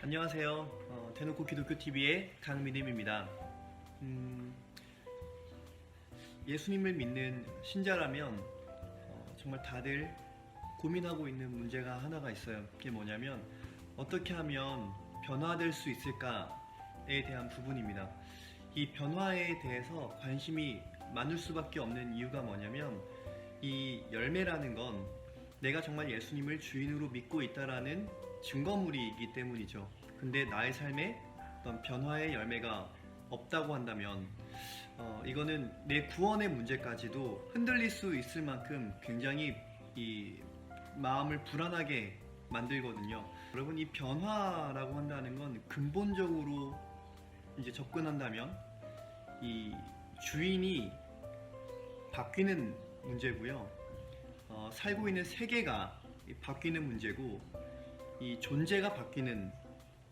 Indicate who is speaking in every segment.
Speaker 1: 안녕하세요. 대놓고 기독교TV의 강민임입니다. 예수님을 믿는 신자라면 정말 다들 고민하고 있는 문제가 하나가 있어요. 그게 뭐냐면 어떻게 하면 변화될 수 있을까에 대한 부분입니다. 이 변화에 대해서 관심이 많을 수밖에 없는 이유가 뭐냐면 이 열매라는 건 내가 정말 예수님을 주인으로 믿고 있다라는 증거물이기 때문이죠. 근데 나의 삶에 어떤 변화의 열매가 없다고 한다면 이거는 내 구원의 문제까지도 흔들릴 수 있을 만큼 굉장히 이 마음을 불안하게 만들거든요. 여러분, 이 변화라고 한다는 건 근본적으로 이제 접근한다면 이 주인이 바뀌는 문제고요. 살고 있는 세계가 바뀌는 문제고 이 존재가 바뀌는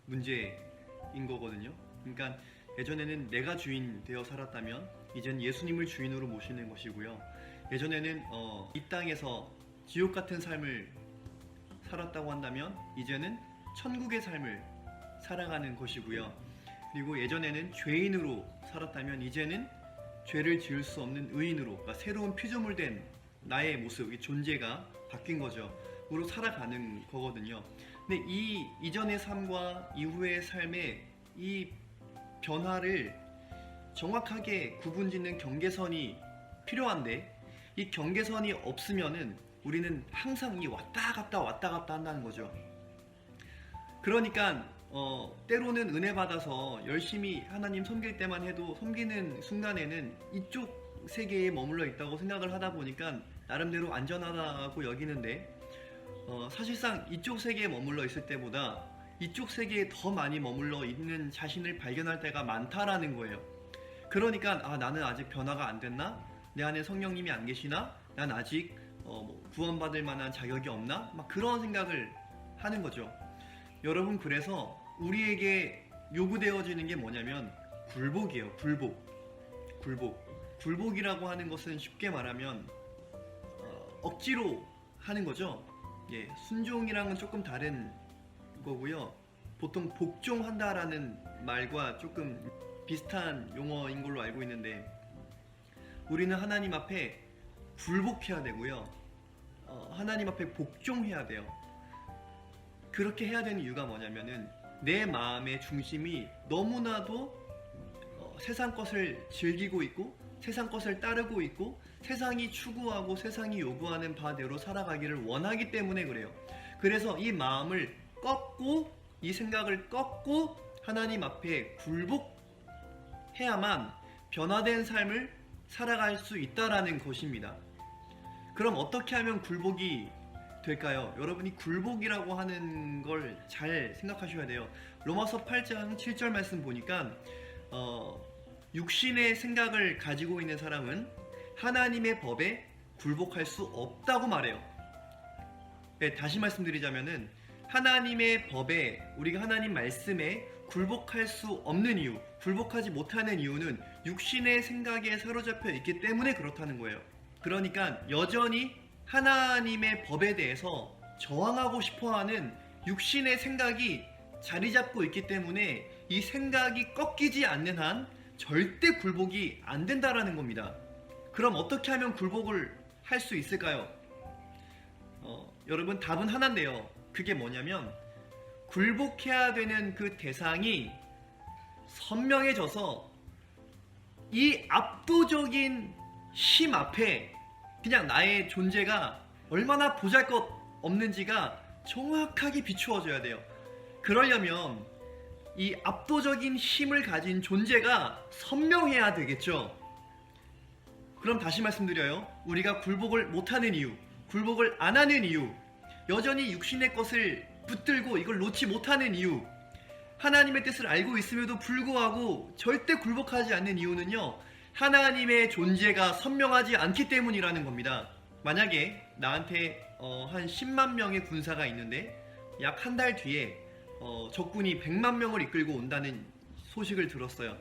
Speaker 1: 문제인 거거든요. 그러니까 예전에는 내가 주인 되어 살았다면 이젠 예수님을 주인으로 모시는 것이고요. 예전에는 이 땅에서 지옥 같은 삶을 살았다고 한다면 이제는 천국의 삶을 살아가는 것이고요. 그리고 예전에는 죄인으로 살았다면 이제는 죄를 지을 수 없는 의인으로, 그러니까 새로운 피조물된 나의 모습, 이 존재가 바뀐 거죠. 으로 살아가는 거거든요. 근데 이 이전의 삶과 이후의 삶의 이 변화를 정확하게 구분짓는 경계선이 필요한데 이 경계선이 없으면은 우리는 항상 이 왔다 갔다 한다는 거죠. 그러니까 때로는 은혜 받아서 열심히 하나님 섬길 때만 해도 섬기는 순간에는 이쪽 세계에 머물러 있다고 생각을 하다 보니까 나름대로 안전하다고 여기는데 사실상 이쪽 세계에 머물러 있을 때보다 이쪽 세계에 더 많이 머물러 있는 자신을 발견할 때가 많다라는 거예요. 그러니까 나는 아직 변화가 안 됐나? 내 안에 성령님이 안 계시나? 난 아직 구원받을 만한 자격이 없나? 막 그런 생각을 하는 거죠. 여러분, 그래서 우리에게 요구되어지는 게 뭐냐면 굴복이에요. 굴복이라고 하는 것은 쉽게 말하면 억지로 하는 거죠. 예, 순종이랑은 조금 다른 거고요. 보통 복종한다라는 말과 조금 비슷한 용어인 걸로 알고 있는데 우리는 하나님 앞에 굴복해야 되고요. 하나님 앞에 복종해야 돼요. 그렇게 해야 되는 이유가 뭐냐면은 내 마음의 중심이 너무나도 세상 것을 즐기고 있고 세상 것을 따르고 있고 세상이 추구하고 세상이 요구하는 바대로 살아가기를 원하기 때문에 그래요. 그래서 이 마음을 꺾고 이 생각을 꺾고 하나님 앞에 굴복해야만 변화된 삶을 살아갈 수 있다라는 것입니다. 그럼 어떻게 하면 굴복이 될까요? 여러분이 굴복이라고 하는 걸 잘 생각하셔야 돼요. 로마서 8장 7절 말씀 보니까 육신의 생각을 가지고 있는 사람은 하나님의 법에 굴복할 수 없다고 말해요. 네, 다시 말씀드리자면은 하나님의 법에, 우리가 하나님 말씀에 굴복할 수 없는 이유, 굴복하지 못하는 이유는 육신의 생각에 사로잡혀 있기 때문에 그렇다는 거예요. 그러니까 여전히 하나님의 법에 대해서 저항하고 싶어하는 육신의 생각이 자리 잡고 있기 때문에 이 생각이 꺾이지 않는 한 절대 굴복이 안 된다라는 겁니다. 그럼 어떻게 하면 굴복을 할 수 있을까요? 여러분, 답은 하나인데요. 그게 뭐냐면 굴복해야 되는 그 대상이 선명해져서 이 압도적인 힘 앞에 그냥 나의 존재가 얼마나 보잘것없는지가 정확하게 비추어져야 돼요. 그러려면 이 압도적인 힘을 가진 존재가 선명해야 되겠죠. 그럼 다시 말씀드려요. 우리가 굴복을 못하는 이유, 굴복을 안 하는 이유, 여전히 육신의 것을 붙들고 이걸 놓지 못하는 이유, 하나님의 뜻을 알고 있음에도 불구하고 절대 굴복하지 않는 이유는요, 하나님의 존재가 선명하지 않기 때문이라는 겁니다. 만약에 나한테 한 10만 명의 군사가 있는데 약 한 달 뒤에 적군이 100만 명을 이끌고 온다는 소식을 들었어요.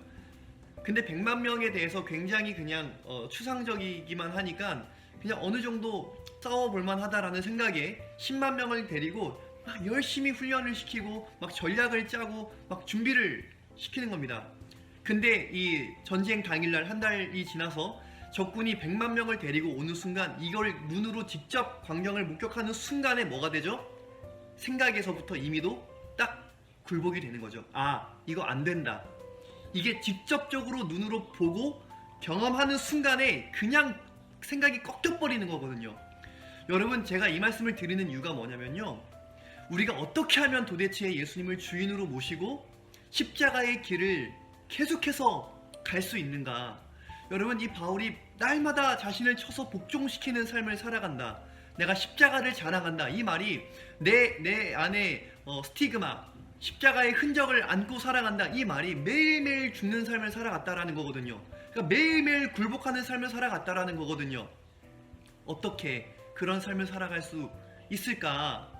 Speaker 1: 근데 100만 명에 대해서 굉장히 그냥 추상적이기만 하니까 그냥 어느 정도 싸워볼 만하다라는 생각에 10만 명을 데리고 막 열심히 훈련을 시키고 막 전략을 짜고 막 준비를 시키는 겁니다. 근데 이 전쟁 당일날 한 달이 지나서 적군이 100만 명을 데리고 오는 순간, 이걸 눈으로 직접 광경을 목격하는 순간에 뭐가 되죠? 생각에서부터 이미도 딱 굴복이 되는 거죠. 아, 이거 안 된다. 이게 직접적으로 눈으로 보고 경험하는 순간에 그냥 생각이 꺾여버리는 거거든요. 여러분, 제가 이 말씀을 드리는 이유가 뭐냐면요, 우리가 어떻게 하면 도대체 예수님을 주인으로 모시고 십자가의 길을 계속해서 갈 수 있는가? 여러분, 이 바울이 날마다 자신을 쳐서 복종시키는 삶을 살아간다, 내가 십자가를 자랑한다, 이 말이 내 안에 스티그마, 십자가의 흔적을 안고 살아간다, 이 말이 매일매일 죽는 삶을 살아갔다라는 거거든요. 그러니까 매일매일 굴복하는 삶을 살아갔다라는 거거든요. 어떻게 그런 삶을 살아갈 수 있을까?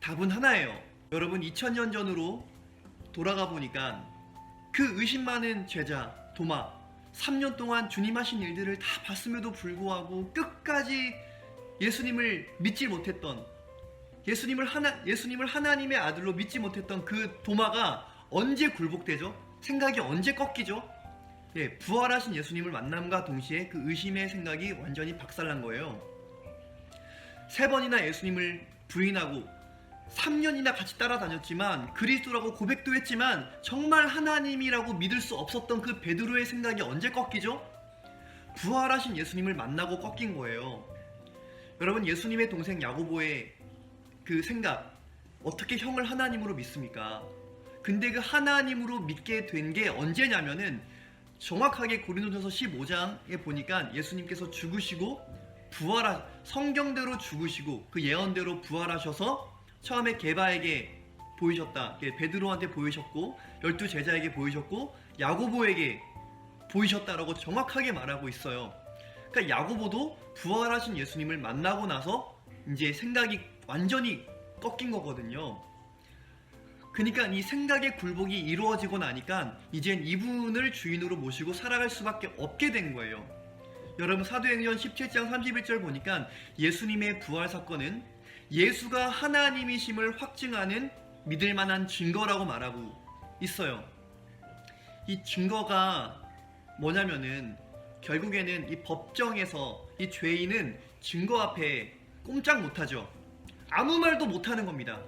Speaker 1: 답은 하나예요. 여러분, 2000년 전으로 돌아가 보니까 그 의심 많은 제자 도마, 3년 동안 주님 하신 일들을 다 봤음에도 불구하고 끝까지 예수님을 믿지 못했던, 예수님을 하나님의 아들로 믿지 못했던 그 도마가 언제 굴복되죠? 생각이 언제 꺾이죠? 예, 부활하신 예수님을 만남과 동시에 그 의심의 생각이 완전히 박살난 거예요. 3번이나 예수님을 부인하고 3년이나 같이 따라다녔지만, 그리스도라고 고백도 했지만 정말 하나님이라고 믿을 수 없었던 그 베드로의 생각이 언제 꺾이죠? 부활하신 예수님을 만나고 꺾인 거예요. 여러분, 예수님의 동생 야고보의 그 생각, 어떻게 형을 하나님으로 믿습니까? 근데 그 하나님으로 믿게 된 게 언제냐면은, 정확하게 고린도전서 15장에 보니까 예수님께서 죽으시고 성경대로 죽으시고 그 예언대로 부활하셔서 처음에 게바에게 보이셨다, 베드로한테 보이셨고 12제자에게 보이셨고 야고보에게 보이셨다라고 정확하게 말하고 있어요. 그러니까 야고보도 부활하신 예수님을 만나고 나서 이제 생각이 완전히 꺾인 거거든요. 그러니까 이 생각의 굴복이 이루어지고 나니까 이젠 이분을 주인으로 모시고 살아갈 수밖에 없게 된 거예요. 여러분, 사도행전 17장 31절 보니까 예수님의 부활 사건은 예수가 하나님이심을 확증하는 믿을 만한 증거라고 말하고 있어요. 이 증거가 뭐냐면은, 결국에는 이 법정에서 이 죄인은 증거 앞에 꼼짝 못하죠. 아무 말도 못하는 겁니다.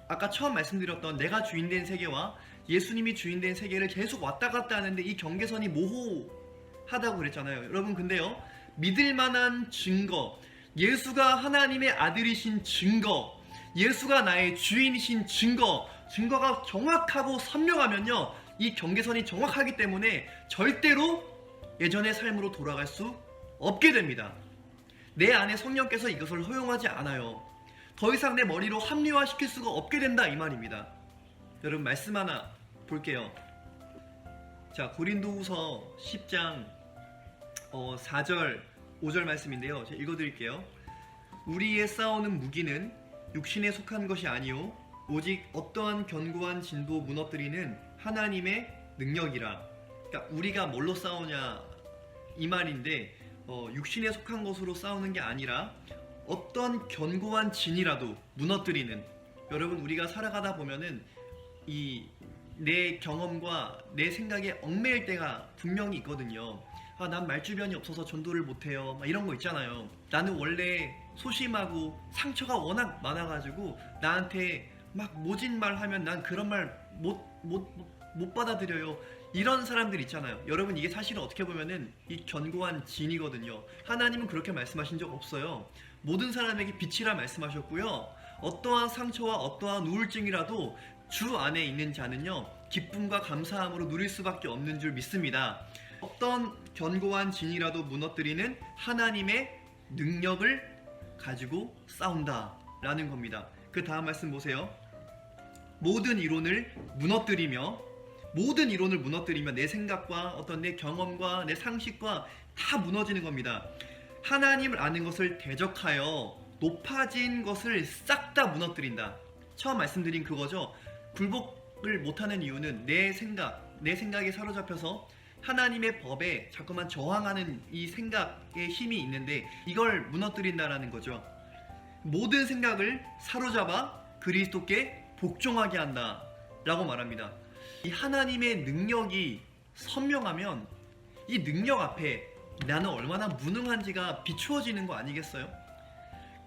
Speaker 1: 아까 처음 말씀드렸던 내가 주인된 세계와 예수님이 주인된 세계를 계속 왔다 갔다 하는데 이 경계선이 모호하다고 그랬잖아요. 여러분, 근데요, 믿을 만한 증거, 예수가 하나님의 아들이신 증거, 예수가 나의 주인이신 증거가 정확하고 선명하면요, 이 경계선이 정확하기 때문에 절대로 예전의 삶으로 돌아갈 수 없게 됩니다. 내 안에 성령께서 이것을 허용하지 않아요. 더 이상 내 머리로 합리화시킬 수가 없게 된다, 이 말입니다. 여러분, 말씀 하나 볼게요. 자, 고린도후서 10장 4절 5절 말씀인데요, 제가 읽어드릴게요. 우리의 싸우는 무기는 육신에 속한 것이 아니요 오직 어떠한 견고한 진도 무너뜨리는 하나님의 능력이라. 그러니까 우리가 뭘로 싸우냐 이 말인데, 육신에 속한 것으로 싸우는 게 아니라 어떤 견고한 진이라도 무너뜨리는. 여러분, 우리가 살아가다 보면은 이 내 경험과 내 생각에 얽매일 때가 분명히 있거든요. 아, 난 말주변이 없어서 전도를 못해요, 막 이런 거 있잖아요. 나는 원래 소심하고 상처가 워낙 많아가지고 나한테 막 모진 말 하면 난 그런 말 못 받아들여요. 이런 사람들 있잖아요. 여러분, 이게 사실은 어떻게 보면은 이 견고한 진이거든요. 하나님은 그렇게 말씀하신 적 없어요. 모든 사람에게 빛이라 말씀하셨고요, 어떠한 상처와 어떠한 우울증이라도 주 안에 있는 자는요, 기쁨과 감사함으로 누릴 수밖에 없는 줄 믿습니다. 어떤 견고한 진이라도 무너뜨리는 하나님의 능력을 가지고 싸운다 라는 겁니다. 그 다음 말씀 보세요. 모든 이론을 무너뜨리며 내 생각과 어떤 내 경험과 내 상식과 다 무너지는 겁니다. 하나님을 아는 것을 대적하여 높아진 것을 싹 다 무너뜨린다. 처음 말씀드린 그거죠. 굴복을 못하는 이유는 내 생각에 사로잡혀서 하나님의 법에 자꾸만 저항하는 이 생각의 힘이 있는데 이걸 무너뜨린다라는 거죠. 모든 생각을 사로잡아 그리스도께 복종하게 한다 라고 말합니다. 이 하나님의 능력이 선명하면 이 능력 앞에 나는 얼마나 무능한지가 비추어지는 거 아니겠어요?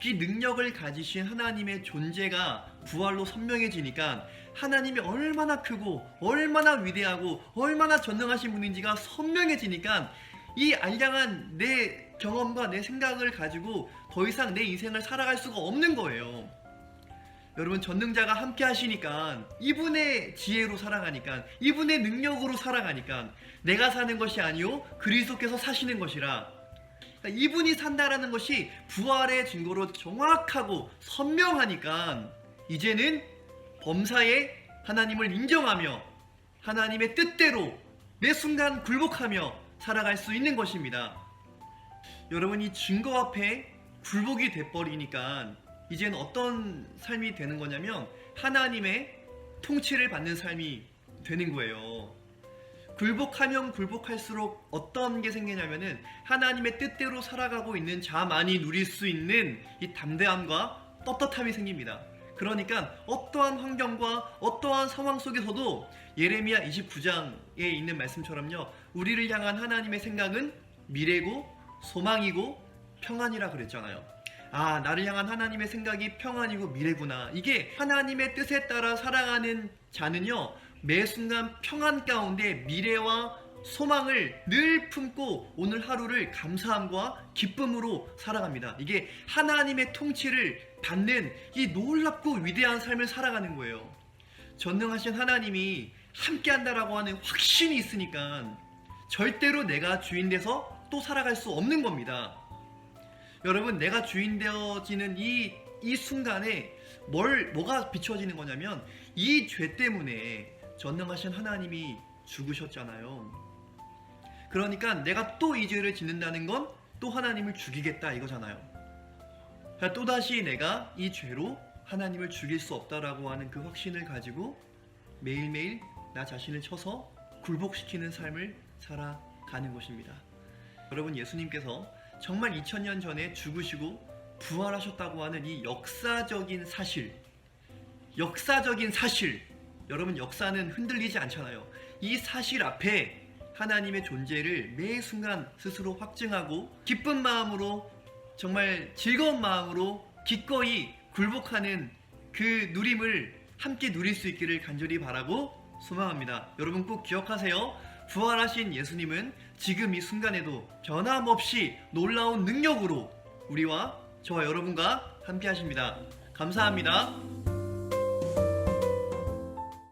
Speaker 1: 그 능력을 가지신 하나님의 존재가 부활로 선명해지니까 하나님이 얼마나 크고 얼마나 위대하고 얼마나 전능하신 분인지가 선명해지니까 이 알량한 내 경험과 내 생각을 가지고 더 이상 내 인생을 살아갈 수가 없는 거예요. 여러분, 전능자가 함께 하시니까, 이분의 지혜로 살아가니까, 이분의 능력으로 살아가니까 내가 사는 것이 아니요 그리스도께서 사시는 것이라, 이분이 산다라는 것이 부활의 증거로 정확하고 선명하니까 이제는 범사에 하나님을 인정하며 하나님의 뜻대로 매 순간 굴복하며 살아갈 수 있는 것입니다. 여러분, 이 증거 앞에 굴복이 돼버리니까 이제는 어떤 삶이 되는 거냐면 하나님의 통치를 받는 삶이 되는 거예요. 굴복하면 굴복할수록 어떤 게 생기냐면은 하나님의 뜻대로 살아가고 있는 자만이 누릴 수 있는 이 담대함과 떳떳함이 생깁니다. 그러니까 어떠한 환경과 어떠한 상황 속에서도 예레미야 29장에 있는 말씀처럼요, 우리를 향한 하나님의 생각은 미래고 소망이고 평안이라 그랬잖아요. 아, 나를 향한 하나님의 생각이 평안이고 미래구나. 이게 하나님의 뜻에 따라 살아가는 자는요, 매 순간 평안 가운데 미래와 소망을 늘 품고 오늘 하루를 감사함과 기쁨으로 살아갑니다. 이게 하나님의 통치를 받는 이 놀랍고 위대한 삶을 살아가는 거예요. 전능하신 하나님이 함께한다라고 하는 확신이 있으니까 절대로 내가 주인 돼서 또 살아갈 수 없는 겁니다. 여러분, 내가 주인 되어지는 이 순간에 뭐가 비춰지는 거냐면 이 죄 때문에 전능하신 하나님이 죽으셨잖아요. 그러니까 내가 또 이 죄를 짓는다는 건 또 하나님을 죽이겠다 이거잖아요. 그러니까 또다시 내가 이 죄로 하나님을 죽일 수 없다라고 하는 그 확신을 가지고 매일매일 나 자신을 쳐서 굴복시키는 삶을 살아가는 것입니다. 여러분, 예수님께서 정말 2000년 전에 죽으시고 부활하셨다고 하는 이 역사적인 사실, 여러분, 역사는 흔들리지 않잖아요. 이 사실 앞에 하나님의 존재를 매 순간 스스로 확증하고 기쁜 마음으로, 정말 즐거운 마음으로 기꺼이 굴복하는 그 누림을 함께 누릴 수 있기를 간절히 바라고 소망합니다. 여러분, 꼭 기억하세요. 부활하신 예수님은 지금 이 순간에도 변함없이 놀라운 능력으로 우리와 저와 여러분과 함께 하십니다. 감사합니다.